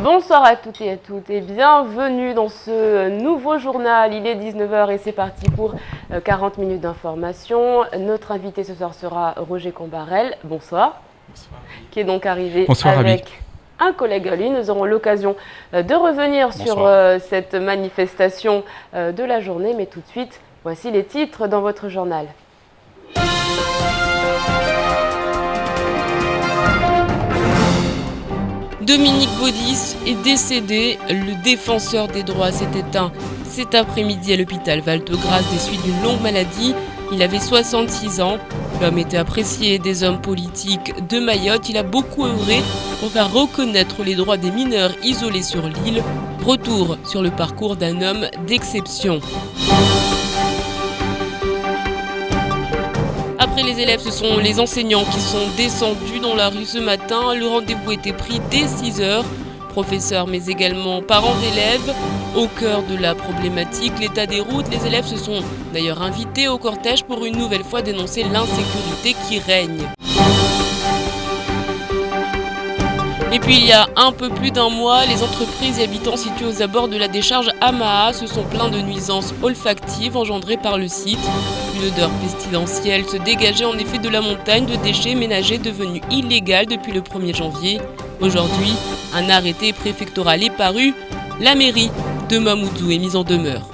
Bonsoir à toutes et à toutes et bienvenue dans ce nouveau journal. Il est 19h et c'est parti pour 40 minutes d'information. Notre invité ce soir sera Roger Combarel. Bonsoir. Bonsoir. Qui est donc arrivé avec un collègue à lui. Nous aurons l'occasion de revenir sur cette manifestation de la journée. Mais tout de suite, voici les titres dans votre journal. Dominique Baudis est décédé. Le défenseur des droits s'est éteint cet après-midi à l'hôpital Val-de-Grâce des suites d'une longue maladie. Il avait 66 ans. L'homme était apprécié des hommes politiques de Mayotte. Il a beaucoup œuvré pour faire reconnaître les droits des mineurs isolés sur l'île. Retour sur le parcours d'un homme d'exception. Après les élèves, ce sont les enseignants qui sont descendus dans la rue ce matin. Le rendez-vous était pris dès 6h. Professeurs mais également parents d'élèves. Au cœur de la problématique, l'état des routes, les élèves se sont d'ailleurs invités au cortège pour une nouvelle fois dénoncer l'insécurité qui règne. Et puis il y a un peu plus d'un mois, les entreprises et habitants situés aux abords de la décharge Amaha se sont plaints de nuisances olfactives engendrées par le site. Une odeur pestilentielle se dégageait en effet de la montagne de déchets ménagers devenue illégale depuis le 1er janvier. Aujourd'hui, un arrêté préfectoral est paru. La mairie de Mamoudzou est mise en demeure.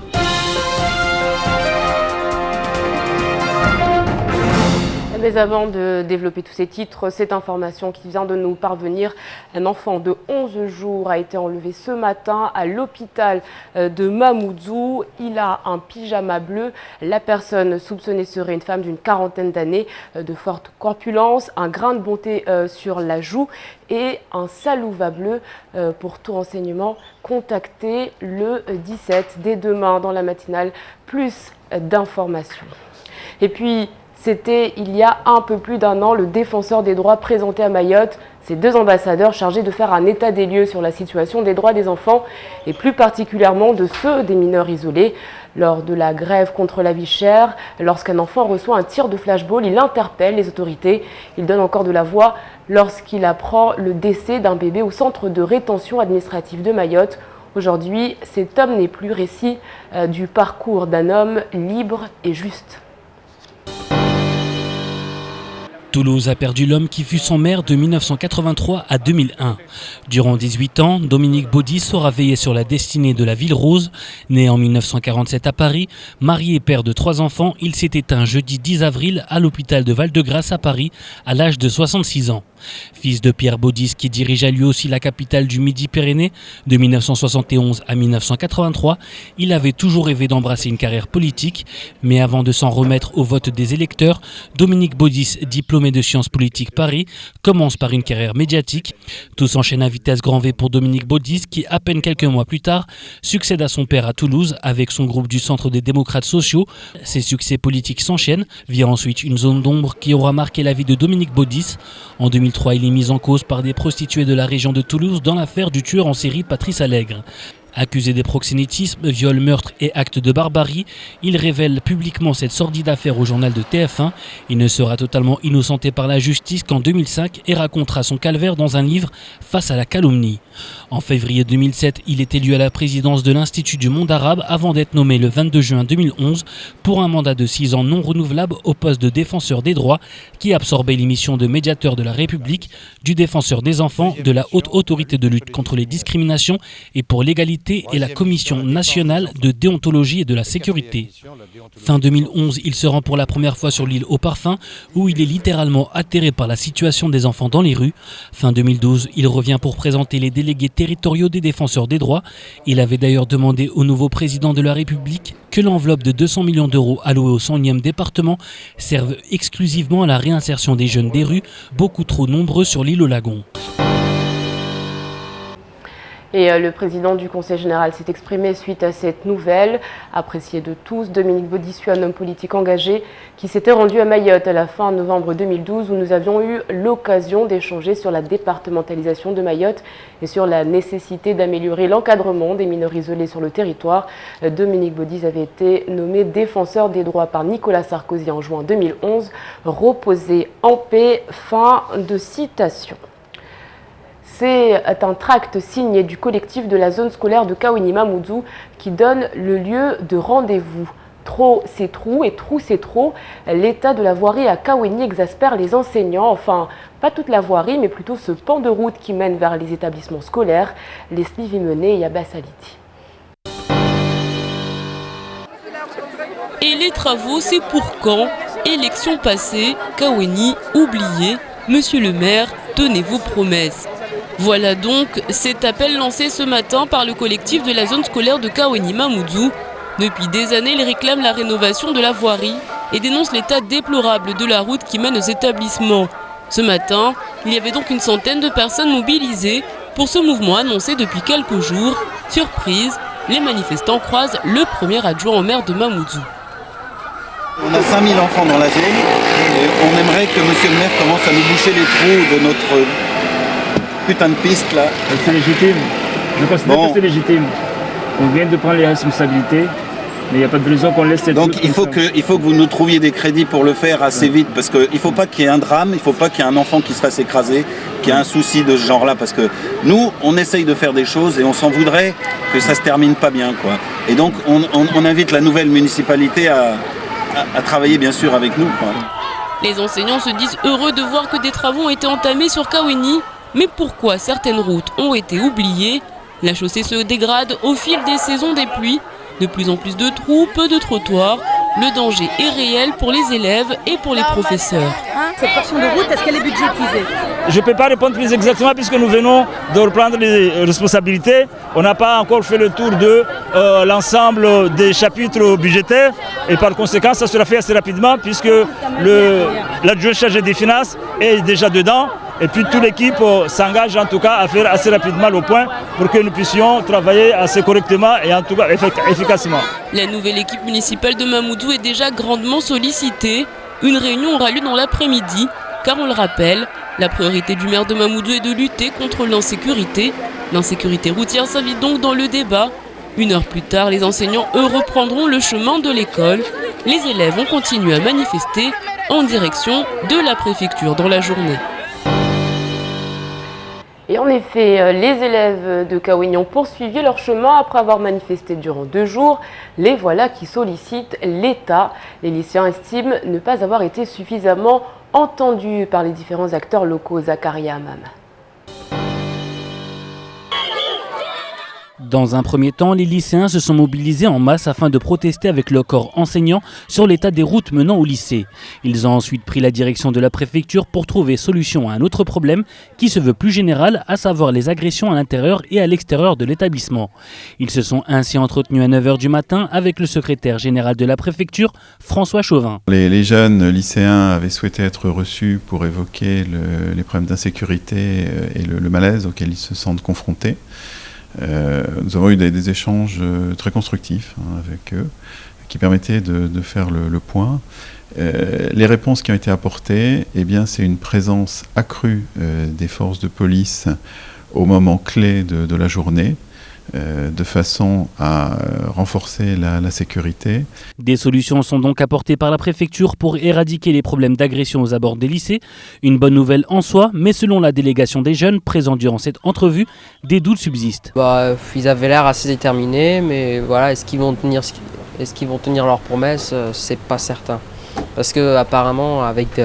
Mais avant de développer tous ces titres, cette information qui vient de nous parvenir, un enfant de 11 jours a été enlevé ce matin à l'hôpital de Mamoudzou. Il a un pyjama bleu. La personne soupçonnée serait une femme d'une quarantaine d'années, de forte corpulence, un grain de bonté sur la joue et un salouva bleu. Pour tout renseignement, contactez le 17 dès demain dans la matinale. Plus d'informations. Et puis, c'était il y a un peu plus d'un an le défenseur des droits présenté à Mayotte. Ces deux ambassadeurs chargés de faire un état des lieux sur la situation des droits des enfants et plus particulièrement de ceux des mineurs isolés. Lors de la grève contre la vie chère, lorsqu'un enfant reçoit un tir de flashball, il interpelle les autorités. Il donne encore de la voix lorsqu'il apprend le décès d'un bébé au centre de rétention administrative de Mayotte. Aujourd'hui, cet homme n'est plus récit du parcours d'un homme libre et juste. Toulouse a perdu l'homme qui fut son maire de 1983 à 2001. Durant 18 ans, Dominique Baudis aura veillé sur la destinée de la ville rose. Né en 1947 à Paris, marié et père de 3 enfants, il s'est éteint jeudi 10 avril à l'hôpital de Val-de-Grâce à Paris à l'âge de 66 ans. Fils de Pierre Baudis qui dirigea lui aussi la capitale du Midi-Pyrénées de 1971 à 1983, il avait toujours rêvé d'embrasser une carrière politique, mais avant de s'en remettre au vote des électeurs, Dominique Baudis, diplômé de Sciences Politiques Paris, commence par une carrière médiatique. Tout s'enchaîne à vitesse grand V pour Dominique Baudis qui, à peine quelques mois plus tard, succède à son père à Toulouse avec son groupe du Centre des démocrates sociaux. Ses succès politiques s'enchaînent, via ensuite une zone d'ombre qui aura marqué la vie de Dominique Baudis. En 2003, il est mis en cause par des prostituées de la région de Toulouse dans l'affaire du tueur en série Patrice Allègre. Accusé des proxénétismes, viols, meurtres et actes de barbarie, il révèle publiquement cette sordide affaire au journal de TF1. Il ne sera totalement innocenté par la justice qu'en 2005 et racontera son calvaire dans un livre Face à la calomnie. En février 2007, il est élu à la présidence de l'Institut du monde arabe avant d'être nommé le 22 juin 2011 pour un mandat de 6 ans non renouvelable au poste de défenseur des droits qui absorbait les missions de médiateur de la République, du défenseur des enfants, de la haute autorité de lutte contre les discriminations et pour l'égalité et la Commission nationale de déontologie et de la sécurité. Fin 2011, il se rend pour la première fois sur l'île au Parfum, où il est littéralement atterré par la situation des enfants dans les rues. Fin 2012, il revient pour présenter les délégués territoriaux des défenseurs des droits. Il avait d'ailleurs demandé au nouveau président de la République que l'enveloppe de 200 millions d'euros allouée au 100e département serve exclusivement à la réinsertion des jeunes des rues, beaucoup trop nombreux sur l'île au Lagon. Et le président du Conseil général s'est exprimé suite à cette nouvelle. Apprécié de tous, Dominique Baudis fut un homme politique engagé qui s'était rendu à Mayotte à la fin novembre 2012 où nous avions eu l'occasion d'échanger sur la départementalisation de Mayotte et sur la nécessité d'améliorer l'encadrement des mineurs isolés sur le territoire. Dominique Baudis avait été nommé défenseur des droits par Nicolas Sarkozy en juin 2011. Reposez en paix. Fin de citation. C'est un tract signé du collectif de la zone scolaire de Kaweni-Mamoudzou qui donne le lieu de rendez-vous. Trop c'est trou et trou c'est trop. L'état de la voirie à Kaweni exaspère les enseignants. Enfin, pas toute la voirie, mais plutôt ce pan de route qui mène vers les établissements scolaires. Leslie Vimenet et Yabas Aliti. Et les travaux, c'est pour quand? Élection passée, Kaweni oublié. Monsieur le maire, tenez vos promesses. Voilà donc cet appel lancé ce matin par le collectif de la zone scolaire de Kaweni-Mamoudzou. Depuis des années, ils réclament la rénovation de la voirie et dénoncent l'état déplorable de la route qui mène aux établissements. Ce matin, il y avait donc une centaine de personnes mobilisées pour ce mouvement annoncé depuis quelques jours. Surprise, les manifestants croisent le premier adjoint au maire de Mamoudzou. On a 5000 enfants dans la zone et on aimerait que monsieur le maire commence à nous boucher les trous de notre putain de piste là. C'est légitime, je considère que c'est légitime. On vient de prendre les responsabilités, mais il n'y a pas de raison qu'on laisse cette route. Donc il faut que vous nous trouviez des crédits pour le faire assez vite, parce qu'il ne faut pas qu'il y ait un drame, il ne faut pas qu'il y ait un enfant qui se fasse écraser, qu'il y ait un souci de ce genre-là, parce que nous, on essaye de faire des choses et on s'en voudrait que ça ne se termine pas bien, quoi. Et donc on invite la nouvelle municipalité à travailler bien sûr avec nous, quoi. Les enseignants se disent heureux de voir que des travaux ont été entamés sur Kaweni, mais pourquoi certaines routes ont été oubliées? La chaussée se dégrade au fil des saisons des pluies. De plus en plus de trous, peu de trottoirs. Le danger est réel pour les élèves et pour les professeurs. Cette portion de route, est-ce qu'elle est budgétisée? Je ne peux pas répondre plus exactement puisque nous venons de reprendre les responsabilités. On n'a pas encore fait le tour de l'ensemble des chapitres budgétaires et par conséquent ça sera fait assez rapidement puisque l'adjoint chargé des finances est déjà dedans. Et puis toute l'équipe s'engage en tout cas à faire assez rapidement le point pour que nous puissions travailler assez correctement et en tout cas efficacement. La nouvelle équipe municipale de Mamoudzou est déjà grandement sollicitée. Une réunion aura lieu dans l'après-midi, car on le rappelle, la priorité du maire de Mamoudzou est de lutter contre l'insécurité. L'insécurité routière s'invite donc dans le débat. Une heure plus tard, les enseignants, eux, reprendront le chemin de l'école. Les élèves vont continuer à manifester en direction de la préfecture dans la journée. Et en effet, les élèves de Kaweni ont poursuivi leur chemin après avoir manifesté durant 2 jours. Les voilà qui sollicitent l'État. Les lycéens estiment ne pas avoir été suffisamment entendus par les différents acteurs locaux. Zakaria Amam. Dans un premier temps, les lycéens se sont mobilisés en masse afin de protester avec le corps enseignant sur l'état des routes menant au lycée. Ils ont ensuite pris la direction de la préfecture pour trouver solution à un autre problème qui se veut plus général, à savoir les agressions à l'intérieur et à l'extérieur de l'établissement. Ils se sont ainsi entretenus à 9h du matin avec le secrétaire général de la préfecture, François Chauvin. Les jeunes lycéens avaient souhaité être reçus pour évoquer les problèmes d'insécurité et le malaise auquel ils se sentent confrontés. Nous avons eu des échanges très constructifs avec eux, qui permettaient de faire le point. Les réponses qui ont été apportées, eh bien, c'est une présence accrue des forces de police au moment clé de la journée, de façon à renforcer la sécurité. Des solutions sont donc apportées par la préfecture pour éradiquer les problèmes d'agression aux abords des lycées. Une bonne nouvelle en soi, mais selon la délégation des jeunes présents durant cette entrevue, des doutes subsistent. Ils avaient l'air assez déterminés, mais voilà, est-ce qu'ils vont tenir leurs promesses, c'est pas certain. Parce que apparemment, avec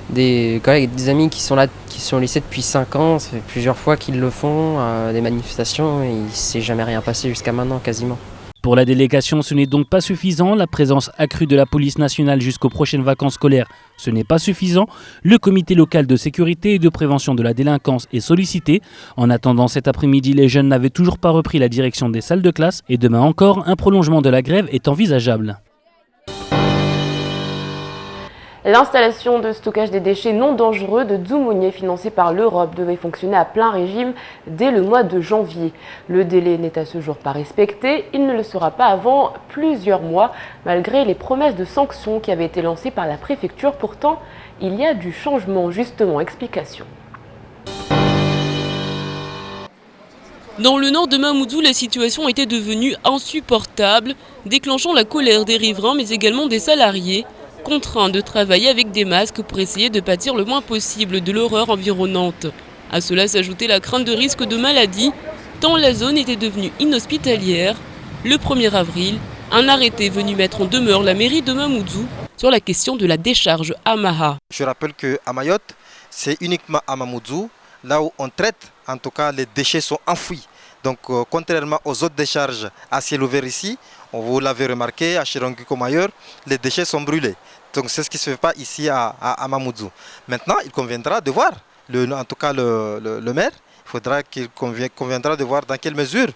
des collègues et des amis qui sont là, qui sont au lycée depuis 5 ans, ça fait plusieurs fois qu'ils le font, des manifestations, et il ne s'est jamais rien passé jusqu'à maintenant quasiment. Pour la délégation, ce n'est donc pas suffisant. La présence accrue de la police nationale jusqu'aux prochaines vacances scolaires, ce n'est pas suffisant. Le comité local de sécurité et de prévention de la délinquance est sollicité. En attendant cet après-midi, les jeunes n'avaient toujours pas repris la direction des salles de classe et demain encore, un prolongement de la grève est envisageable. L'installation de stockage des déchets non dangereux de Dzoumogné, financée par l'Europe, devait fonctionner à plein régime dès le mois de janvier. Le délai n'est à ce jour pas respecté. Il ne le sera pas avant plusieurs mois, malgré les promesses de sanctions qui avaient été lancées par la préfecture. Pourtant, il y a du changement. Justement, explication. Dans le nord de Mamoudzou, la situation était devenue insupportable, déclenchant la colère des riverains, mais également des salariés, contraints de travailler avec des masques pour essayer de pâtir le moins possible de l'horreur environnante. À cela s'ajoutait la crainte de risque de maladie, tant la zone était devenue inhospitalière. Le 1er avril, un arrêté est venu mettre en demeure la mairie de Mamoudzou sur la question de la décharge à Maha. Je rappelle qu'à Mayotte, c'est uniquement à Mamoudzou, là où on traite, en tout cas les déchets sont enfouis. Donc contrairement aux autres décharges à ciel ouvert ici, vous l'avez remarqué, à Chirongi comme ailleurs, les déchets sont brûlés. Donc c'est ce qui ne se fait pas ici à Mamoudzou. Maintenant, il conviendra de voir, en tout cas le maire, il faudra qu'il conviendra de voir dans quelle mesure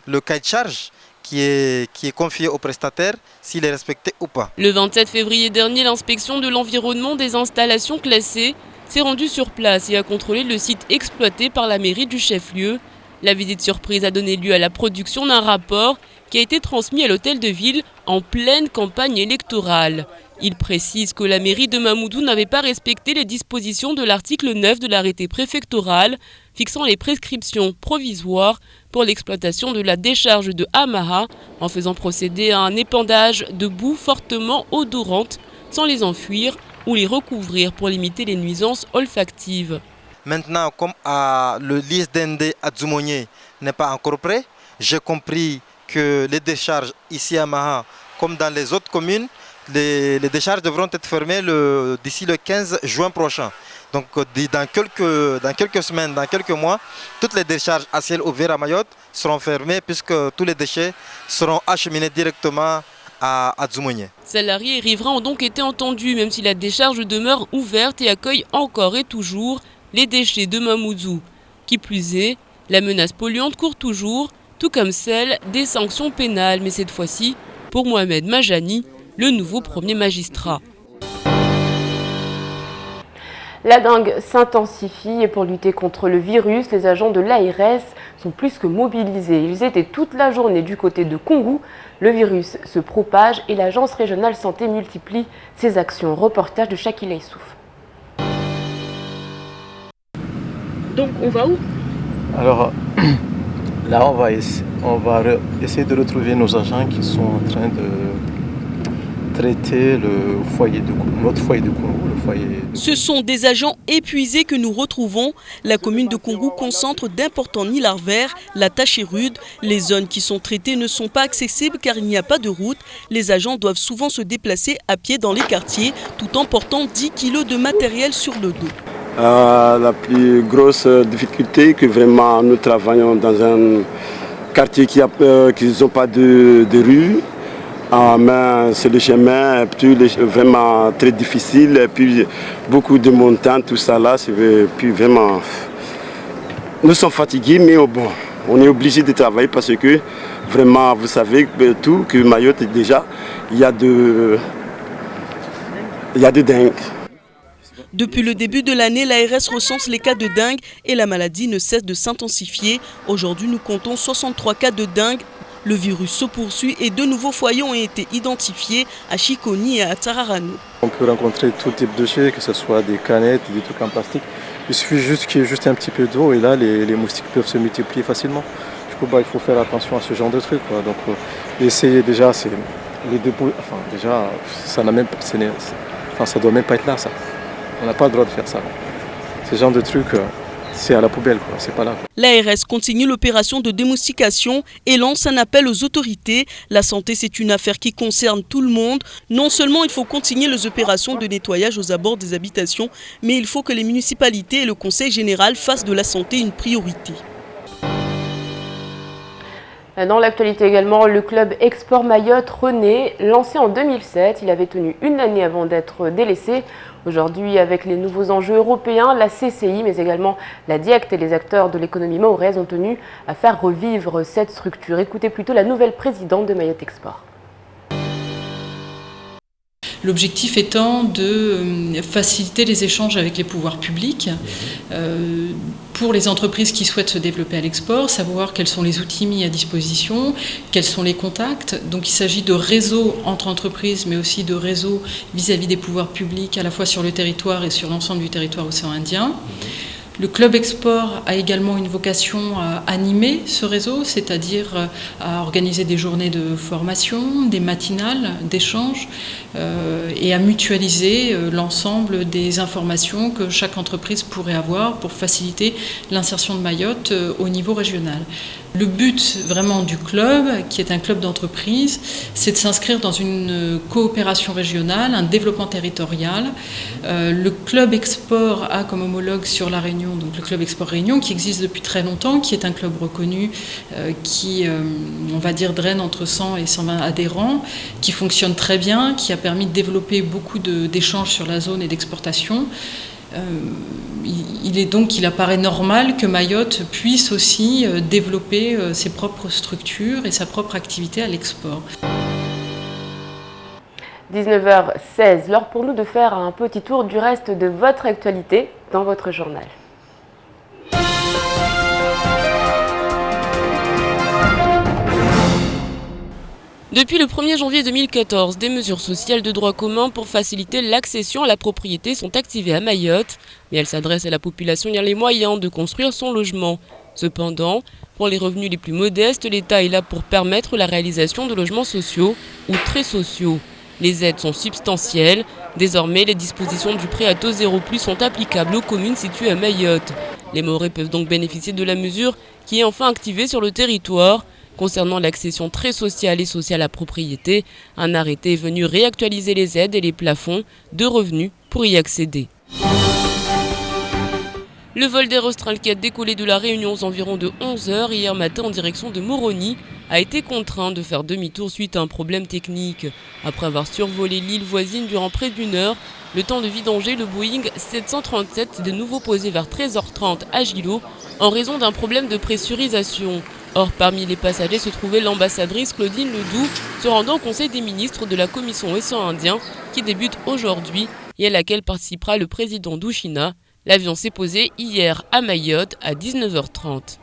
le cahier de charge qui est confié au prestataire, s'il est respecté ou pas. Le 27 février dernier, l'inspection de l'environnement des installations classées s'est rendue sur place et a contrôlé le site exploité par la mairie du chef-lieu. La visite surprise a donné lieu à la production d'un rapport qui a été transmis à l'hôtel de ville en pleine campagne électorale. Il précise que la mairie de Mamoudzou n'avait pas respecté les dispositions de l'article 9 de l'arrêté préfectoral fixant les prescriptions provisoires pour l'exploitation de la décharge de Hamaha en faisant procéder à un épandage de boue fortement odorante sans les enfuir ou les recouvrir pour limiter les nuisances olfactives. Maintenant, comme le l'ISDND à Dzoumogné n'est pas encore prêt, j'ai compris que les décharges ici à Maha, comme dans les autres communes, les décharges devront être fermées d'ici le 15 juin prochain. Donc dans quelques semaines, dans quelques mois, toutes les décharges à ciel ouvert à Mayotte seront fermées puisque tous les déchets seront acheminés directement à Dzoumogné. Salariés et riverains ont donc été entendus, même si la décharge demeure ouverte et accueille encore et toujours les déchets de Mamoudzou. Qui plus est, la menace polluante court toujours, tout comme celle des sanctions pénales, mais cette fois-ci pour Mohamed Majani, le nouveau premier magistrat. La dengue s'intensifie et pour lutter contre le virus, les agents de l'ARS sont plus que mobilisés. Ils étaient toute la journée du côté de Kongou. Le virus se propage et l'agence régionale santé multiplie ses actions. Reportage de Shakila Issouf. Donc on va où? Alors là, on va essayer de retrouver nos agents qui sont en train de traiter notre foyer de Kongou. Ce sont des agents épuisés que nous retrouvons. La commune de Kongou concentre d'importants nids larvaires. La tâche est rude. Les zones qui sont traitées ne sont pas accessibles car il n'y a pas de route. Les agents doivent souvent se déplacer à pied dans les quartiers tout en portant 10 kilos de matériel sur le dos. La plus grosse difficulté que vraiment nous travaillons dans un quartier qui n'ont pas de rue. Mais c'est le chemin vraiment très difficile, et puis beaucoup de montagnes, tout ça là, puis vraiment, nous sommes fatigués, mais bon, on est obligé de travailler parce que vraiment, vous savez que Mayotte déjà, il y a de dengue. Depuis le début de l'année, l'ARS recense les cas de dengue et la maladie ne cesse de s'intensifier. Aujourd'hui, nous comptons 63 cas de dengue. Le virus se poursuit et de nouveaux foyers ont été identifiés à Chikoni et à Tsararano. On peut rencontrer tout type de déchets, que ce soit des canettes, des trucs en plastique. Il suffit juste qu'il y ait juste un petit peu d'eau et là, les moustiques peuvent se multiplier facilement. Du coup, il faut faire attention à ce genre de trucs. Donc, essayer déjà, c'est les dépôts. Enfin, déjà, ça doit même pas être là, ça. On n'a pas le droit de faire ça. Ce genre de trucs. C'est à la poubelle, c'est pas là. L'ARS continue l'opération de démoustication et lance un appel aux autorités. La santé, c'est une affaire qui concerne tout le monde. Non seulement il faut continuer les opérations de nettoyage aux abords des habitations, mais il faut que les municipalités et le Conseil général fassent de la santé une priorité. Dans l'actualité également, le club Export Mayotte renaît. Lancé en 2007, il avait tenu une année avant d'être délaissé. Aujourd'hui, avec les nouveaux enjeux européens, la CCI, mais également la DIACT et les acteurs de l'économie mahoraise ont tenu à faire revivre cette structure. Écoutez plutôt la nouvelle présidente de Mayotte Export. L'objectif étant de faciliter les échanges avec les pouvoirs publics pour les entreprises qui souhaitent se développer à l'export, savoir quels sont les outils mis à disposition, quels sont les contacts. Donc il s'agit de réseaux entre entreprises, mais aussi de réseaux vis-à-vis des pouvoirs publics, à la fois sur le territoire et sur l'ensemble du territoire océan Indien. Le Club Export a également une vocation à animer ce réseau, c'est-à-dire à organiser des journées de formation, des matinales d'échange, et à mutualiser l'ensemble des informations que chaque entreprise pourrait avoir pour faciliter l'insertion de Mayotte au niveau régional. Le but vraiment du club, qui est un club d'entreprise, c'est de s'inscrire dans une coopération régionale, un développement territorial. Le club export a comme homologue sur La Réunion, donc le club export Réunion, qui existe depuis très longtemps, qui est un club reconnu, qui, on va dire, draine entre 100 et 120 adhérents, qui fonctionne très bien, qui a permis de développer beaucoup d'échanges sur la zone et d'exportation. Il apparaît normal que Mayotte puisse aussi développer ses propres structures et sa propre activité à l'export. 19h16, l'heure pour nous de faire un petit tour du reste de votre actualité dans votre journal. Depuis le 1er janvier 2014, des mesures sociales de droit commun pour faciliter l'accession à la propriété sont activées à Mayotte, mais elles s'adressent à la population ayant les moyens de construire son logement. Cependant, pour les revenus les plus modestes, l'État est là pour permettre la réalisation de logements sociaux ou très sociaux. Les aides sont substantielles. Désormais, les dispositions du prêt à taux 0+ sont applicables aux communes situées à Mayotte. Les Mahorais peuvent donc bénéficier de la mesure qui est enfin activée sur le territoire. Concernant l'accession très sociale et sociale à propriété, un arrêté est venu réactualiser les aides et les plafonds de revenus pour y accéder. Le vol d'Air Austral qui a décollé de La Réunion aux environs de 11h hier matin en direction de Moroni a été contraint de faire demi-tour suite à un problème technique. Après avoir survolé l'île voisine durant près d'une heure, le temps de vidanger le Boeing 737 s'est de nouveau posé vers 13h30 à Gilo en raison d'un problème de pressurisation. Or, parmi les passagers se trouvait l'ambassadrice Claudine Ledoux, se rendant au Conseil des ministres de la Commission Océan-Indien qui débute aujourd'hui et à laquelle participera le président Douchina. L'avion s'est posé hier à Mayotte à 19h30.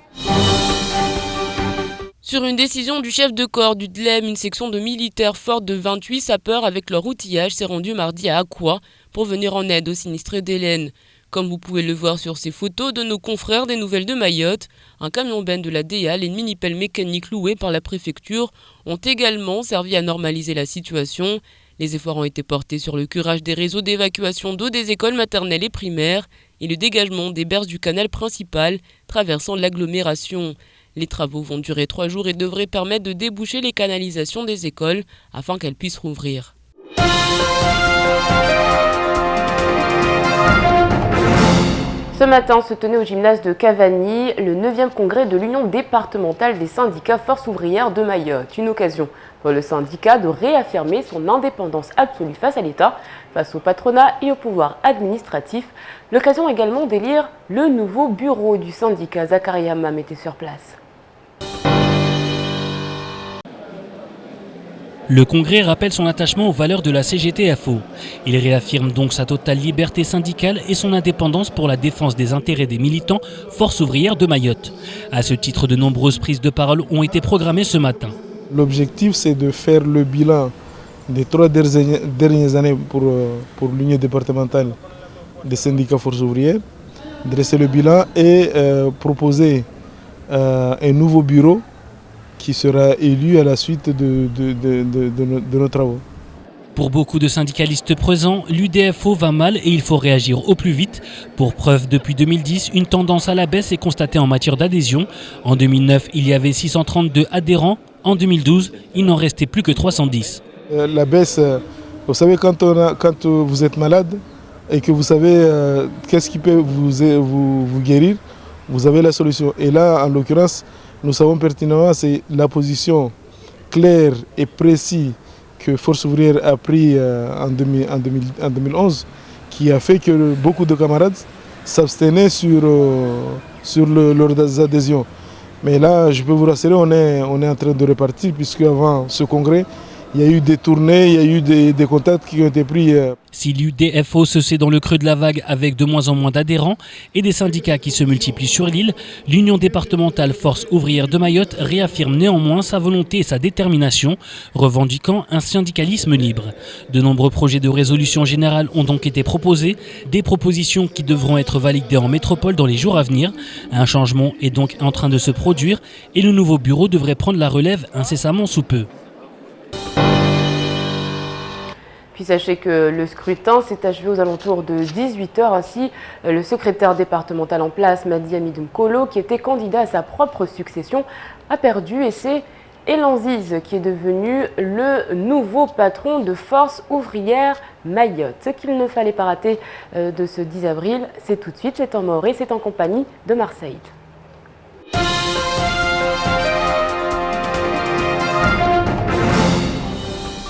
Sur une décision du chef de corps du DLEM, une section de militaires forte de 28 sapeurs avec leur outillage s'est rendue mardi à Akwa pour venir en aide aux sinistrés d'Hélène. Comme vous pouvez le voir sur ces photos de nos confrères des Nouvelles de Mayotte, un camion-ben de la DEAL et une mini-pelle mécanique louée par la préfecture ont également servi à normaliser la situation. Les efforts ont été portés sur le curage des réseaux d'évacuation d'eau des écoles maternelles et primaires et le dégagement des berges du canal principal traversant l'agglomération. Les travaux vont durer 3 jours et devraient permettre de déboucher les canalisations des écoles afin qu'elles puissent rouvrir. Ce matin se tenait au gymnase de Cavani le 9e congrès de l'Union départementale des syndicats Force ouvrière de Mayotte. Une occasion pour le syndicat de réaffirmer son indépendance absolue face à l'État, face au patronat et au pouvoir administratif. L'occasion également d'élire le nouveau bureau du syndicat. Zakaria Mam était sur place. Le Congrès rappelle son attachement aux valeurs de la CGT-FO. Il réaffirme donc sa totale liberté syndicale et son indépendance pour la défense des intérêts des militants Force ouvrière de Mayotte. À ce titre, de nombreuses prises de parole ont été programmées ce matin. L'objectif, c'est de faire le bilan des 3 dernières années pour l'Union départementale des syndicats Force ouvrière, dresser le bilan et proposer un nouveau bureau qui sera élu à la suite de nos travaux. Pour beaucoup de syndicalistes présents, l'UDFO va mal et il faut réagir au plus vite. Pour preuve, depuis 2010, une tendance à la baisse est constatée en matière d'adhésion. En 2009, il y avait 632 adhérents. En 2012, il n'en restait plus que 310. La baisse, vous savez, quand vous êtes malade et que vous savez qu'est-ce qui peut vous guérir, vous avez la solution. Et là, en l'occurrence, nous savons pertinemment, c'est la position claire et précise que Force ouvrière a pris en 2011, qui a fait que beaucoup de camarades s'abstenaient sur leurs adhésions. Mais là, je peux vous rassurer, on est en train de repartir, puisque avant ce congrès, il y a eu des tournées, il y a eu des contacts qui ont été pris. Si l'UDFO se sait dans le creux de la vague avec de moins en moins d'adhérents et des syndicats qui se multiplient sur l'île, l'Union départementale Force ouvrière de Mayotte réaffirme néanmoins sa volonté et sa détermination, revendiquant un syndicalisme libre. De nombreux projets de résolution générale ont donc été proposés, des propositions qui devront être validées en métropole dans les jours à venir. Un changement est donc en train de se produire et le nouveau bureau devrait prendre la relève incessamment sous peu. Puis sachez que le scrutin s'est achevé aux alentours de 18h. Ainsi, le secrétaire départemental en place, Madi Amidoum Kolo, qui était candidat à sa propre succession, a perdu et c'est Elan Ziz qui est devenu le nouveau patron de Force ouvrière Mayotte. Ce qu'il ne fallait pas rater de ce 10 avril, c'est tout de suite chez Tom Maoré, c'est en compagnie de Marseille.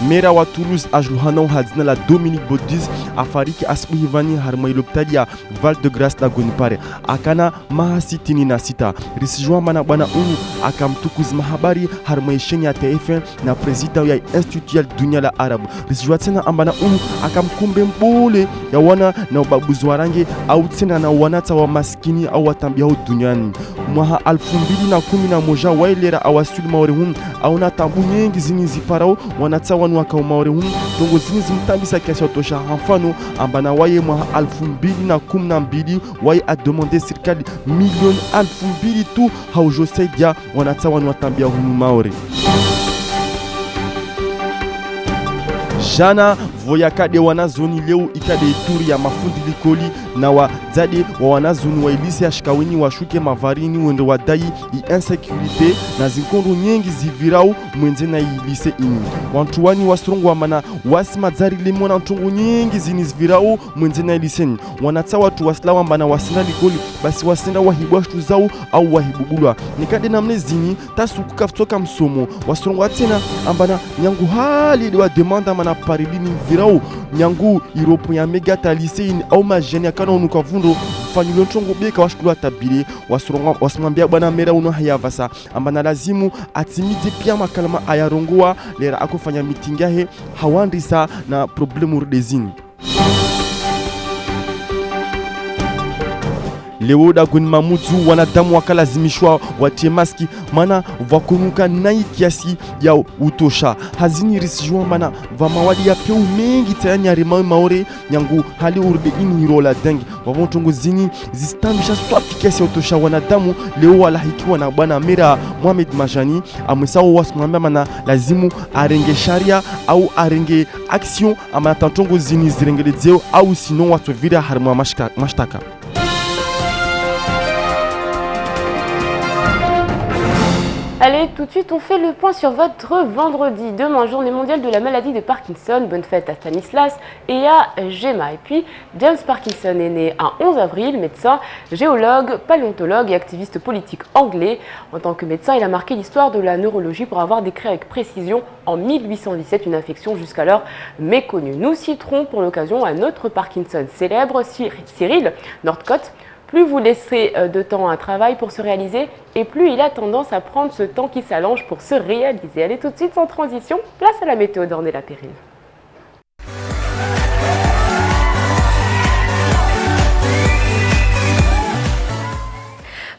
Mera wa Toulouse ajluhanao hadzina la Dominique Bodis afariki asbuhivani harmai loptadia Val de Grâce da Gonipare akana mahasitini na sita risijua mana bwana unu akamtukuz mahabari harmai shenya TFN na president ya Institut ya Dunia la Arabu risijua tena ambana unu akamkumbe mbole ya wana na ubaguzi wa rangi au tena na wanata wa maskini au watambia duniani mwaha 2011 wailera awasuli maore hum au na tambu nyingi zini ziparao wanata wanu waka maore hum tongo zini zimtambisa kiasi otosha mfano ambana waye mwaha 2012 waye a demandé serikali milioni 2000 tu haujosaidia wanata wanu watambia hum maore. Jana voyakade wanazoni leo ikade ituri ya mafundi likoli na wazade wa wanazoni wa ilisi ya shikaweni washuke mavarini wende wadai i-insecurity na zinkondo nyengi zivirau mwenze na ilise ini. Wantuwani wasrongo wa mana wasi madzari lemo na ntongo nyengi zini zivirau mwenze na ilise ni. Wanata watu waslawa mbana wasina likoli basi wasenda wahibwa shtu zao au wahibugulwa. Nikade na mne zini tasuku kaftoka msomo wasrongo watena ambana nyangu hali wa demanda mana parilini virao nyangu iropo ya mega taliseini au majeni akana unuka vundo fanyulo ntongo beka washkulu atabire wasmambia bwana mera uno hayavasa ambana lazimu atimite pia makalama ayarongoa lera akofanya mitingahe hawandisa na problemu rudezini. Leo da Gonima Mutu wanadamu wakalazimishwa watie maski mana vakunuka nai kiasi ya utosha hazini risijua mana vamawadi ya peu mengi tayani ya rima maore nyangu hali urde ini hirola dengi wavontongo zini zistambisha swafi kiasi ya utosha wanadamu leo walahikiwa na bwana Mera Mohamed Majani amwesao wasmambia mana lazimu arenge sharia au arenge action amana tantongo zini zirengelezeo au sinon watu vira harima mashtaka. Allez, tout de suite, on fait le point sur votre vendredi. Demain, journée mondiale de la maladie de Parkinson. Bonne fête à Stanislas et à Gemma. Et puis, James Parkinson est né un 11 avril, médecin, géologue, paléontologue et activiste politique anglais. En tant que médecin, il a marqué l'histoire de la neurologie pour avoir décrit avec précision en 1817 une infection jusqu'alors méconnue. Nous citerons pour l'occasion un autre Parkinson célèbre, Cyril Northcote. Plus vous laisserez de temps à un travail pour se réaliser et plus il a tendance à prendre ce temps qui s'allonge pour se réaliser. Allez tout de suite sans transition, place à la météo d'Ornella Périne.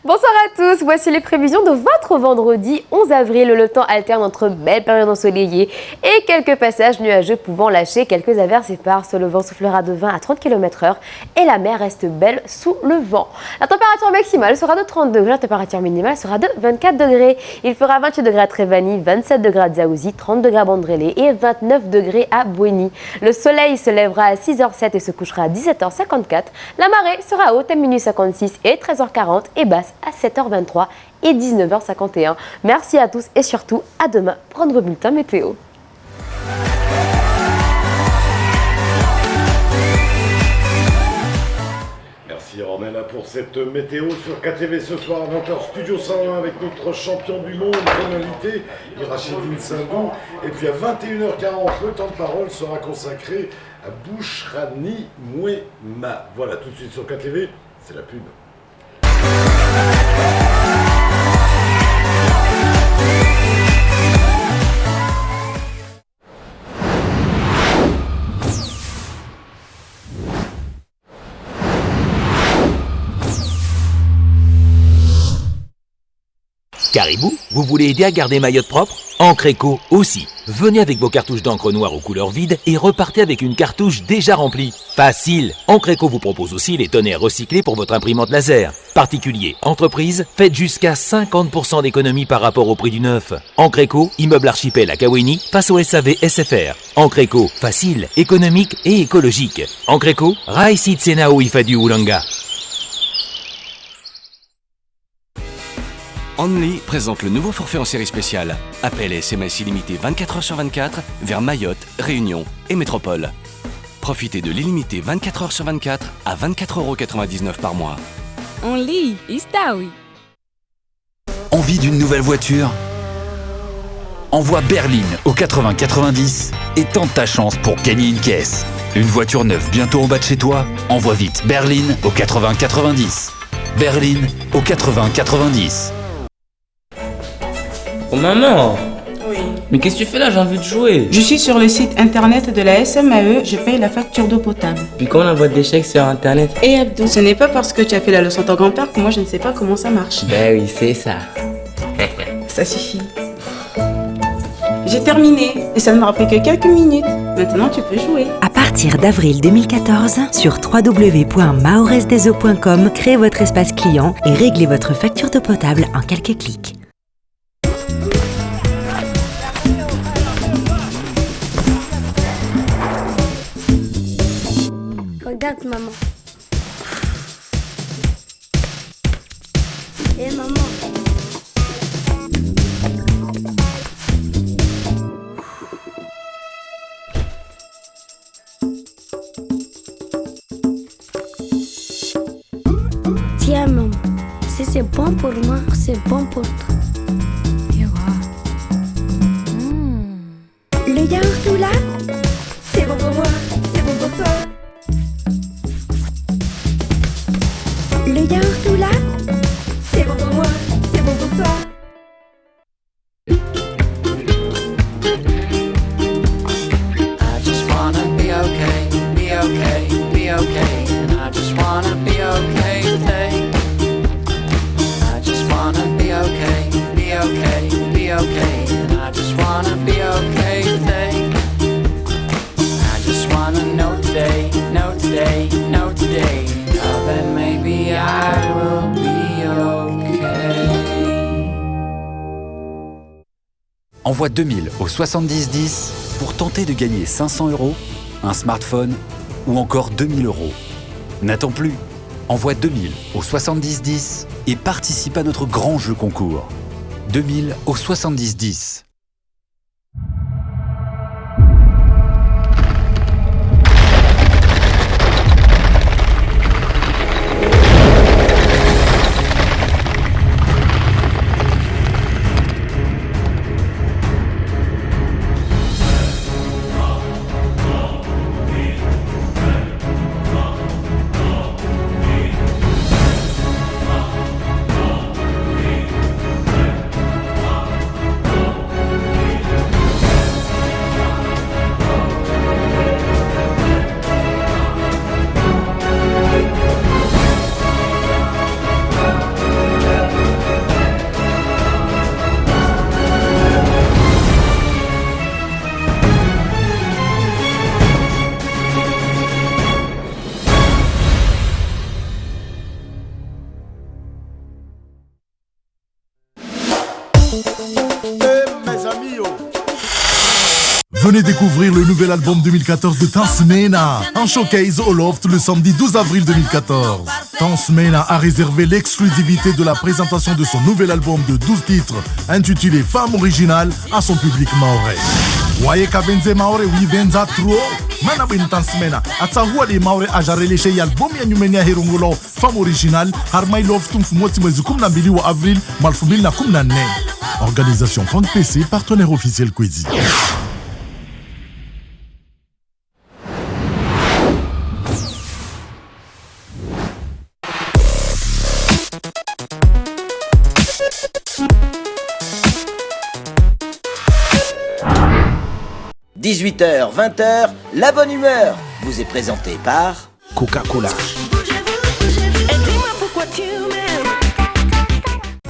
Bonsoir à tous, voici les prévisions de votre vendredi 11 avril. Le temps alterne entre belles périodes ensoleillées et quelques passages nuageux pouvant lâcher quelques averses éparses. Le vent soufflera de 20 à 30 km/h et la mer reste belle sous le vent. La température maximale sera de 30 degrés, la température minimale sera de 24 degrés. Il fera 28 degrés à Trévani, 27 degrés à Dzaouzi, 30 degrés à Bandrélé et 29 degrés à Bouéni. Le soleil se lèvera à 6h07 et se couchera à 17h54. La marée sera haute à minuit 56 et 13h40 et basse à 7h23 et 19h51. Merci à tous et surtout à demain pour un nouveau bulletin météo. Merci Ornella pour cette météo sur KTV ce soir à 20h Studio 101 avec notre champion du monde tonalité Irachidine Sindou. Et puis à 21h40 le temps de parole sera consacré à Bouchrani Mouema. Voilà, tout de suite sur KTV, c'est la pub. Caribou, vous voulez aider à garder Mayotte propre ? Encre Éco aussi. Venez avec vos cartouches d'encre noire aux couleurs vides et repartez avec une cartouche déjà remplie. Facile. Encre Éco vous propose aussi les tonnerres recyclés pour votre imprimante laser. Particuliers, entreprises, faites jusqu'à 50% d'économie par rapport au prix du neuf. Encre Éco, immeuble archipel à Kaweni, face au SAV SFR. Encre Éco, facile, économique et écologique. Encre Éco, Raïsid Senao Ifadu Oulanga. Only présente le nouveau forfait en série spéciale. Appel et SMS illimité 24h/24 vers Mayotte, Réunion et Métropole. Profitez de l'illimité 24h/24 à 24,99€ par mois. Only, Istawi. Envie d'une nouvelle voiture? Envoie Berline au 8090 et tente ta chance pour gagner une caisse. Une voiture neuve bientôt en bas de chez toi? Envoie vite Berline au 8090. Berline au 8090. Oh maman! Oui. Mais qu'est-ce que tu fais là? J'ai envie de jouer. Je suis sur le site internet de la SMAE, je paye la facture d'eau potable. Puis quand on envoie des chèques sur internet? Et Abdou, ce n'est pas parce que tu as fait la leçon à ton grand-père que moi je ne sais pas comment ça marche. Ben oui, c'est ça. Ça suffit. J'ai terminé et ça ne me rappelle que quelques minutes. Maintenant tu peux jouer. À partir d'avril 2014, sur www.mahoresdeseaux.com, créez votre espace client et réglez votre facture d'eau potable en quelques clics. Regarde maman. Et maman. Tiens maman, si c'est bon pour moi, c'est bon pour toi. Le yaourt là, c'est bon pour moi, c'est bon pour toi. Le yaourt là, c'est bon pour moi, c'est bon pour toi. I just wanna be okay, be okay, be okay. And I just wanna be okay today. I just wanna be okay, be okay, be okay. And I just wanna be okay today. I just wanna know today, know today, know today. Now that maybe I will be okay. Envoie 2000 au 7010 pour tenter de gagner 500€, un smartphone ou encore 2000€. N'attends plus. Envoie 2000 au 7010 et participe à notre grand jeu concours. 2000 au 7010. Venez découvrir le nouvel album 2014 de Tansmena, en showcase au Loft le samedi 12 avril 2014. Tansmena a réservé l'exclusivité de la présentation de son nouvel album de 12 titres intitulé Femme originale à son public maoré. Waye kabenze maore wivenza tro mana bin Tansmena atsahua le maore ajarele chez album ya nyumenia herongolo Femme originale harmai Loft mfumoti mwezi 12 wa avril malfumil na 14. Organisation Franck PC, partenaire officiel Kwezi. « 18h, 20h, la bonne humeur vous est présentée par Coca-Cola.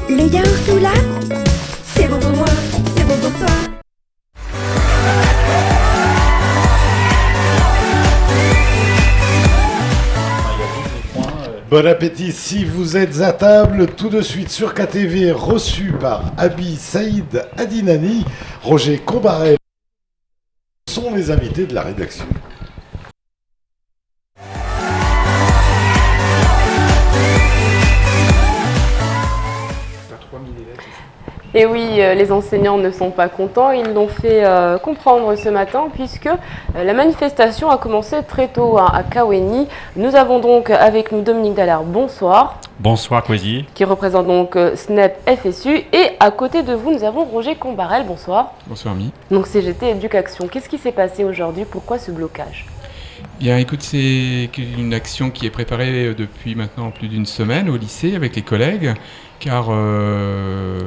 Le yaourt là, c'est bon pour moi, c'est bon pour toi. Bon appétit si vous êtes à table. Tout de suite sur KTV, reçu par Abi Saïd Adinani, Roger Combarel sont les invités de la rédaction. Et oui, les enseignants ne sont pas contents, ils l'ont fait comprendre ce matin puisque la manifestation a commencé très tôt à Kaweni. Nous avons donc avec nous Dominique Dallaire, bonsoir. Bonsoir Kwesi. Qui représente donc SNEP FSU. Et à côté de vous, nous avons Roger Combarel, bonsoir. Bonsoir Mi. Donc CGT Éducation, qu'est-ce qui s'est passé aujourd'hui? Pourquoi ce blocage? Bien écoute, c'est une action qui est préparée depuis maintenant plus d'une semaine au lycée avec les collègues. Car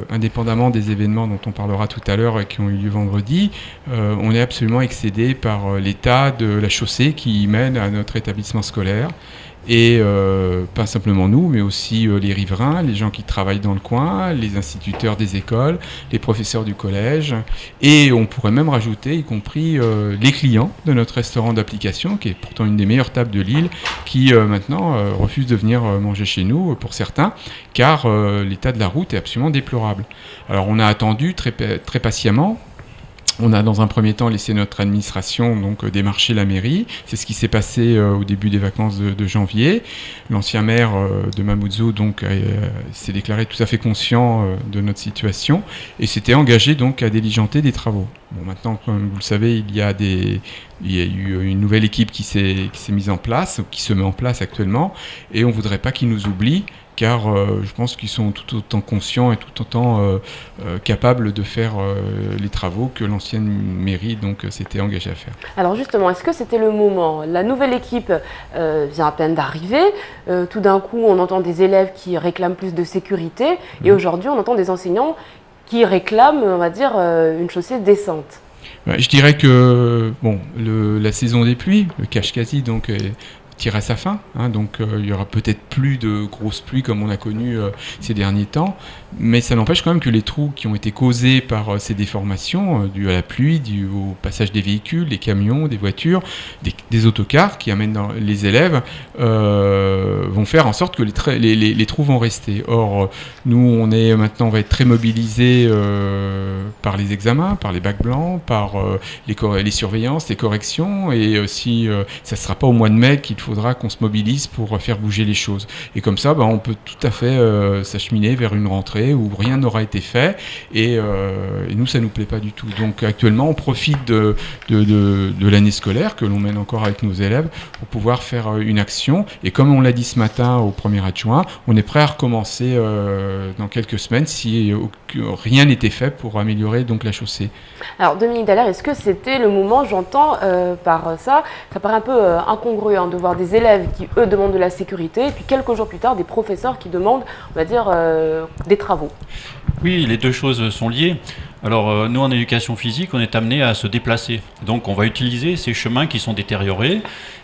indépendamment des événements dont on parlera tout à l'heure et qui ont eu lieu vendredi, on est absolument excédé par l'état de la chaussée qui mène à notre établissement scolaire. Et pas simplement nous, mais aussi les riverains, les gens qui travaillent dans le coin, les instituteurs des écoles, les professeurs du collège. Et on pourrait même rajouter, y compris les clients de notre restaurant d'application, qui est pourtant une des meilleures tables de l'île, qui maintenant refusent de venir manger chez nous, pour certains, car l'état de la route est absolument déplorable. Alors on a attendu très patiemment. On a dans un premier temps laissé notre administration donc démarcher la mairie. C'est ce qui s'est passé au début des vacances de janvier. L'ancien maire de Mamoudzou donc s'est déclaré tout à fait conscient de notre situation et s'était engagé donc à diligenter des travaux. Bon, maintenant, comme vous le savez, il y a eu une nouvelle équipe qui s'est mise en place, ou qui se met en place actuellement, et on ne voudrait pas qu'ils nous oublient, car je pense qu'ils sont tout autant conscients et tout autant capables de faire les travaux que l'ancienne mairie donc s'était engagée à faire. Alors justement, est-ce que c'était le moment? La nouvelle équipe vient à peine d'arriver. Tout d'un coup, on entend des élèves qui réclament plus de sécurité, et aujourd'hui, on entend des enseignants qui réclament, on va dire, une chaussée décente. Je dirais que bon, la saison des pluies, le Kashkazi, donc tire à sa fin, hein, donc il y aura peut-être plus de grosses pluies comme on a connu ces derniers temps, mais ça n'empêche quand même que les trous qui ont été causés par ces déformations, dues à la pluie, dues au passage des véhicules, des camions, des voitures, des autocars qui amènent les élèves, vont faire en sorte que les trous vont rester. Or, nous, on va être très mobilisés par les examens, par les bacs blancs, par les surveillances, les corrections, et aussi, ça ne sera pas au mois de mai qu'il faudra qu'on se mobilise pour faire bouger les choses. Et comme ça, on peut tout à fait s'acheminer vers une rentrée où rien n'aura été fait, et nous, ça ne nous plaît pas du tout. Donc actuellement, on profite de l'année scolaire que l'on mène encore avec nos élèves pour pouvoir faire une action. Et comme on l'a dit ce matin au premier adjoint, on est prêt à recommencer dans quelques semaines si rien n'était fait pour améliorer donc la chaussée. Alors Dominique Dallaire, est-ce que c'était le moment, j'entends par ça paraît un peu incongru de voir des élèves qui, eux, demandent de la sécurité, et puis quelques jours plus tard, des professeurs qui demandent, on va dire, des travaux. Oui, les deux choses sont liées. Alors, nous, en éducation physique, on est amené à se déplacer. Donc, on va utiliser ces chemins qui sont détériorés,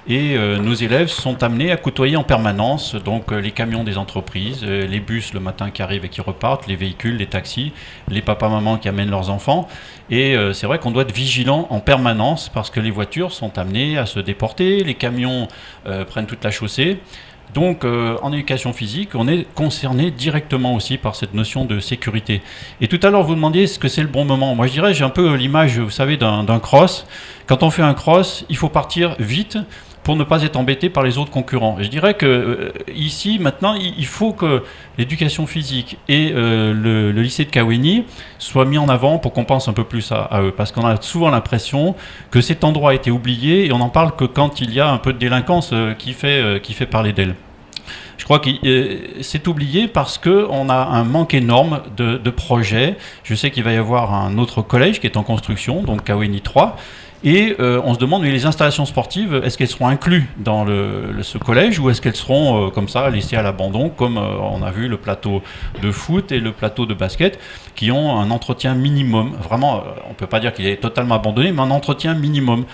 et nos élèves sont amenés à côtoyer en permanence donc les camions des entreprises, les bus le matin qui arrivent et qui repartent, les véhicules, les taxis, les papas-mamans qui amènent leurs enfants. Et c'est vrai qu'on doit être vigilant en permanence parce que les voitures sont amenées à se déporter, les camions prennent toute la chaussée. Donc, en éducation physique, on est concerné directement aussi par cette notion de sécurité. Et tout à l'heure, vous demandiez est-ce que c'est le bon moment. Moi, je dirais, j'ai un peu l'image, vous savez, d'un cross. Quand on fait un cross, il faut partir vite pour ne pas être embêté par les autres concurrents. Et je dirais que ici, maintenant, il faut que l'éducation physique et le lycée de Kaweni soient mis en avant pour qu'on pense un peu plus à eux. Parce qu'on a souvent l'impression que cet endroit a été oublié et on n'en parle que quand il y a un peu de délinquance qui fait parler d'elle. Je crois que c'est oublié parce qu'on a un manque énorme de projets. Je sais qu'il va y avoir un autre collège qui est en construction, donc Kaweni 3. Et on se demande, mais les installations sportives, est-ce qu'elles seront incluses dans ce collège ou est-ce qu'elles seront comme ça laissées à l'abandon, comme on a vu le plateau de foot et le plateau de basket, qui ont un entretien minimum. Vraiment, on ne peut pas dire qu'il est totalement abandonné, mais un entretien minimum.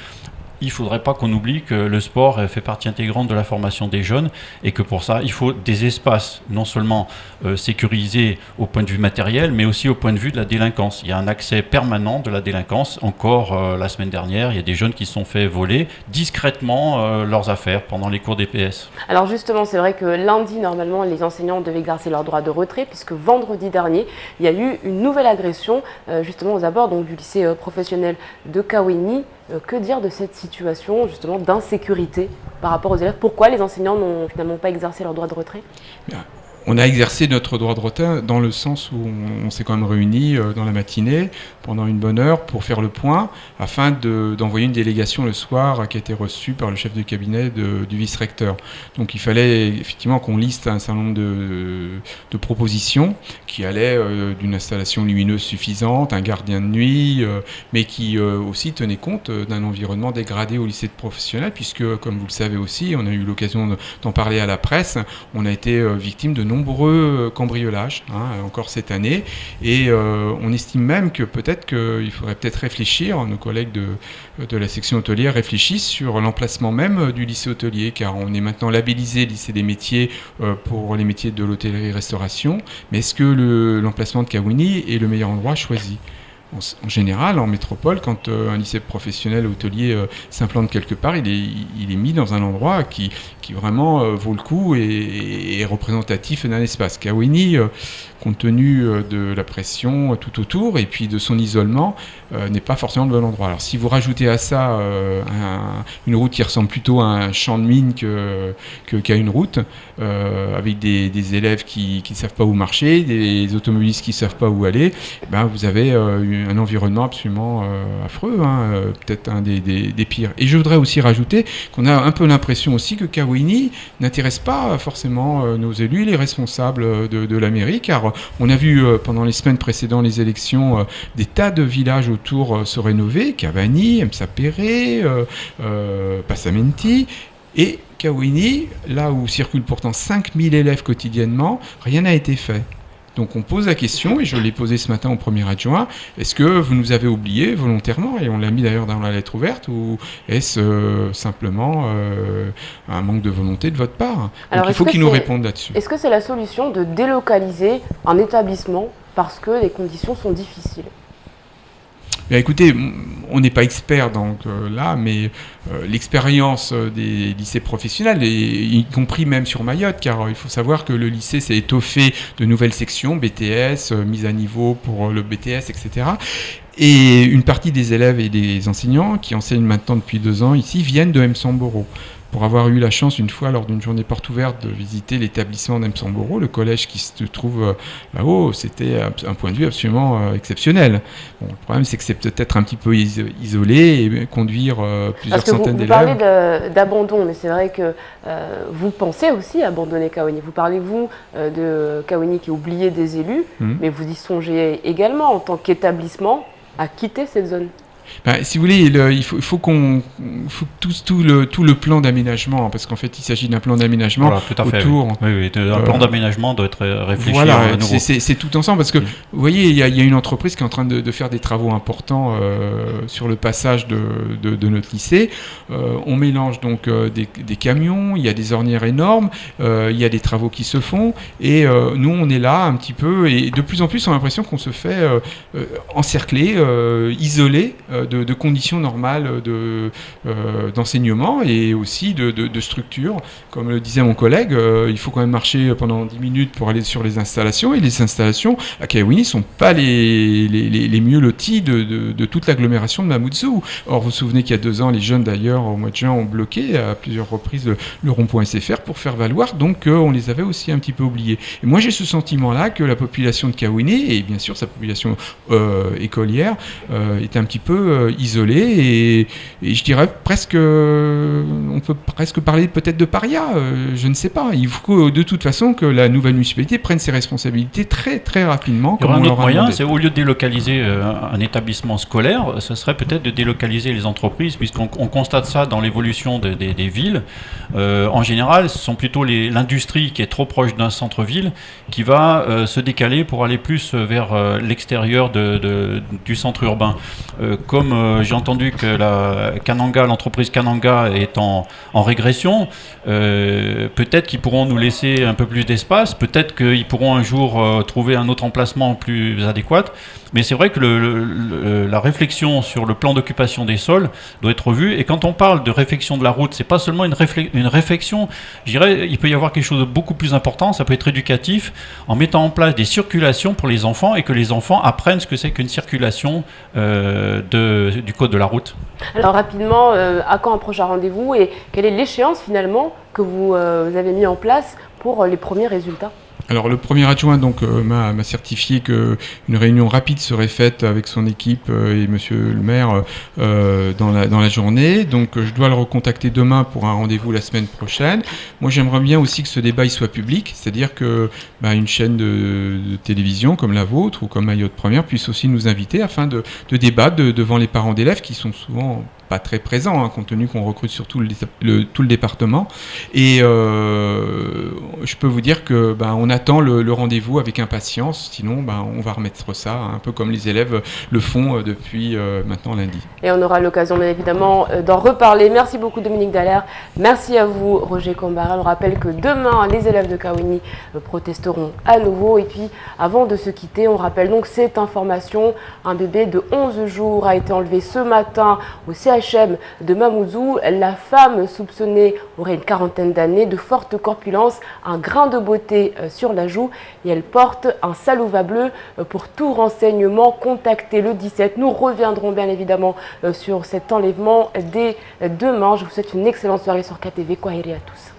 il ne faudrait pas qu'on oublie que le sport fait partie intégrante de la formation des jeunes et que pour ça, il faut des espaces non seulement sécurisés au point de vue matériel, mais aussi au point de vue de la délinquance. Il y a un accès permanent de la délinquance. Encore la semaine dernière, il y a des jeunes qui se sont fait voler discrètement leurs affaires pendant les cours d'EPS. Alors justement, c'est vrai que lundi, normalement, les enseignants devaient exercer leur droit de retrait, puisque vendredi dernier, il y a eu une nouvelle agression, justement aux abords donc, du lycée professionnel de Kaweni. Que dire de cette situation justement d'insécurité par rapport aux élèves? Pourquoi les enseignants n'ont finalement pas exercé leur droit de retrait? On a exercé notre droit de retrait dans le sens où on s'est quand même réunis dans la matinée pendant une bonne heure pour faire le point afin d'envoyer une délégation le soir qui a été reçue par le chef de cabinet du vice-recteur. Donc il fallait effectivement qu'on liste un certain nombre de propositions qui allaient d'une installation lumineuse suffisante, un gardien de nuit, mais qui aussi tenaient compte d'un environnement dégradé au lycée professionnel puisque, comme vous le savez aussi, on a eu l'occasion d'en parler à la presse, on a été victime de nombreux cambriolages, encore cette année, et on estime même que peut-être qu'il faudrait peut-être réfléchir, nos collègues de la section hôtelière réfléchissent sur l'emplacement même du lycée hôtelier, car on est maintenant labellisé lycée des métiers pour les métiers de l'hôtellerie-restauration, mais est-ce que l'emplacement de Kaweni est le meilleur endroit choisi ? En général, en métropole, quand un lycée professionnel hôtelier s'implante quelque part, il est mis dans un endroit qui vraiment vaut le coup et est représentatif d'un espace. Kaweni, compte tenu de la pression tout autour et puis de son isolement, n'est pas forcément le bon endroit. Alors si vous rajoutez à ça une route qui ressemble plutôt à un champ de mine qu'à une route, avec des élèves qui ne savent pas où marcher, des automobilistes qui ne savent pas où aller, vous avez un environnement absolument affreux, peut-être un des pires. Et je voudrais aussi rajouter qu'on a un peu l'impression aussi que Kaweni n'intéresse pas forcément nos élus, les responsables de la mairie, car on a vu pendant les semaines précédant les élections des tas de villages autour se rénover, Cavani, Msapere, Passamenti, et Kaweni, là où circulent pourtant 5000 élèves quotidiennement, rien n'a été fait. Donc on pose la question, et je l'ai posée ce matin au premier adjoint, est-ce que vous nous avez oubliés volontairement, et on l'a mis d'ailleurs dans la lettre ouverte, ou est-ce simplement un manque de volonté de votre part? Donc il faut qu'ils nous répondent là-dessus. Est-ce que c'est la solution de délocaliser un établissement parce que les conditions sont difficiles? Écoutez, on n'est pas expert là, mais l'expérience des lycées professionnels, y compris même sur Mayotte, car il faut savoir que le lycée s'est étoffé de nouvelles sections, BTS, mise à niveau pour le BTS, etc. Et une partie des élèves et des enseignants qui enseignent maintenant depuis 2 ans ici viennent de Msamboro. Pour avoir eu la chance une fois lors d'une journée porte ouverte de visiter l'établissement d'Msamboro, le collège qui se trouve là-haut, c'était un point de vue absolument exceptionnel. Bon, le problème c'est que c'est peut-être un petit peu isolé et conduire plusieurs centaines d'élèves. Vous parlez d'abandon, mais c'est vrai que vous pensez aussi abandonner Kaweni. Vous parlez, vous, de Kaweni qui est oublié des élus, mais vous y songez également en tant qu'établissement à quitter cette zone. Si vous voulez, il faut tout le plan d'aménagement, parce qu'en fait, il s'agit d'un plan d'aménagement autour. Oui, un plan d'aménagement doit être réfléchi. Voilà, c'est tout ensemble, parce que vous voyez, il y a une entreprise qui est en train de faire des travaux importants sur le passage de notre lycée. On mélange donc des camions, il y a des ornières énormes, il y a des travaux qui se font, et nous, on est là un petit peu, et de plus en plus, on a l'impression qu'on se fait encercler, isoler de conditions normales d'enseignement et aussi de structure. Comme le disait mon collègue, il faut quand même marcher pendant 10 minutes pour aller sur les installations, et les installations à Kaweni ne sont pas les mieux loties de toute l'agglomération de Mamoudzou. Or, vous vous souvenez qu'il y a 2 ans, les jeunes d'ailleurs, au mois de juin, ont bloqué à plusieurs reprises le rond-point SFR pour faire valoir, donc on les avait aussi un petit peu oubliés. Et moi, j'ai ce sentiment-là que la population de Kaweni, et bien sûr sa population écolière, est un petit peu isolée, et je dirais presque, on peut presque parler peut-être de paria, je ne sais pas. Il faut de toute façon que la nouvelle municipalité prenne ses responsabilités très très rapidement. Il y aura un autre moyen, c'est au lieu de délocaliser un établissement scolaire, ce serait peut-être de délocaliser les entreprises, puisqu'on constate ça dans l'évolution des villes. En général, ce sont plutôt l'industrie qui est trop proche d'un centre-ville qui va se décaler pour aller plus vers l'extérieur du centre urbain. comme j'ai entendu que l'entreprise Kananga est en régression, peut-être qu'ils pourront nous laisser un peu plus d'espace, peut-être qu'ils pourront un jour trouver un autre emplacement plus adéquat. Mais c'est vrai que la réflexion sur le plan d'occupation des sols doit être revue. Et quand on parle de réfection de la route, c'est pas seulement une réflexion. Je dirais, il peut y avoir quelque chose de beaucoup plus important. Ça peut être éducatif, en mettant en place des circulations pour les enfants et que les enfants apprennent ce que c'est qu'une circulation du code de la route. Alors rapidement, à quand un prochain rendez-vous et quelle est l'échéance finalement que vous avez mis en place pour les premiers résultats ? Alors le premier adjoint m'a certifié qu'une réunion rapide serait faite avec son équipe et monsieur le maire dans la journée. Donc je dois le recontacter demain pour un rendez-vous la semaine prochaine. Moi j'aimerais bien aussi que ce débat il soit public, c'est-à-dire que une chaîne de télévision comme la vôtre ou comme Mayotte Première puisse aussi nous inviter afin de débattre devant les parents d'élèves qui sont souvent pas très présents, compte tenu qu'on recrute sur tout le département. Et je peux vous dire que on attend le rendez-vous avec impatience, sinon on va remettre ça, un peu comme les élèves le font depuis maintenant lundi. Et on aura l'occasion bien évidemment d'en reparler. Merci beaucoup Dominique Dallaire, merci à vous Roger Kombara. On rappelle que demain les élèves de Kaweni protesteront à nouveau. Et puis avant de se quitter, on rappelle donc cette information, un bébé de 11 jours a été enlevé ce matin au CHM de Mamoudzou. La femme soupçonnée aurait une quarantaine d'années, de forte corpulence, un grain de beauté sur la joue et elle porte un salouva bleu. Pour tout renseignement, contactez le 17. Nous reviendrons bien évidemment sur cet enlèvement dès demain. Je vous souhaite une excellente soirée sur KTV. Kwaheri à tous.